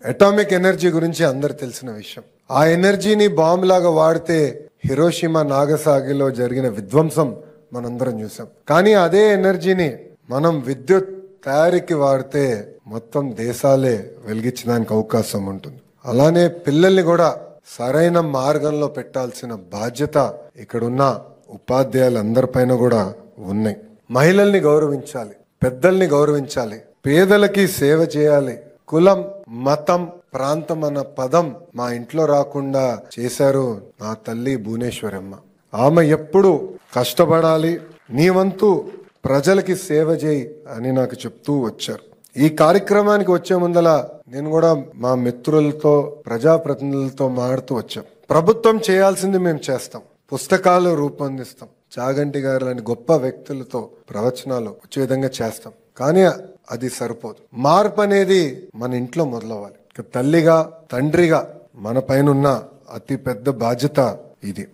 Atomic energy గురించి అందరు తెలిసిన విషయం. ఆ ఎనర్జీని బాంబు లాగా వాడితే హిరోషిమా నాగసాగిలో జరిగిన విధ్వంసం మనందరం చూసాం. కానీ అదే ఎనర్జీని మనం విద్యుత్ తయారీకి వాడితే మొత్తం దేశాలే వెలిగించడానికి అవకాశం ఉంటుంది. అలానే పిల్లల్ని కూడా సరైన మార్గంలో పెట్టాల్సిన బాధ్యత ఇక్కడున్న ఉపాధ్యాయులందరిపైన కూడా ఉన్నాయి. మహిళల్ని గౌరవించాలి, పెద్దల్ని గౌరవించాలి, పేదలకి సేవ చేయాలి. కులం, మతం, ప్రాంతం అన్న పదం మా ఇంట్లో రాకుండా చేశారు నా తల్లి భువనేశ్వరమ్మ. ఆమె ఎప్పుడు కష్టపడాలి, నీ వంతు ప్రజలకి సేవ చేయి అని నాకు చెప్తూ వచ్చారు. ఈ కార్యక్రమానికి వచ్చే ముందల నేను కూడా మా మిత్రులతో, ప్రజాప్రతినిధులతో మాట్లాడుతూ వచ్చాం. ప్రభుత్వం చేయాల్సింది మేము చేస్తాం, పుస్తకాలు రూపొందిస్తాం, చాగంటి గారు లాంటి గొప్ప వ్యక్తులతో ప్రవచనాలు వచ్చే విధంగా చేస్తాం. కానీ అది సరిపోదు. మార్పు అనేది మన ఇంట్లో మొదలవ్వాలి. తల్లిగా, తండ్రిగా మన పైన ఉన్న అతి పెద్ద బాధ్యత ఇది.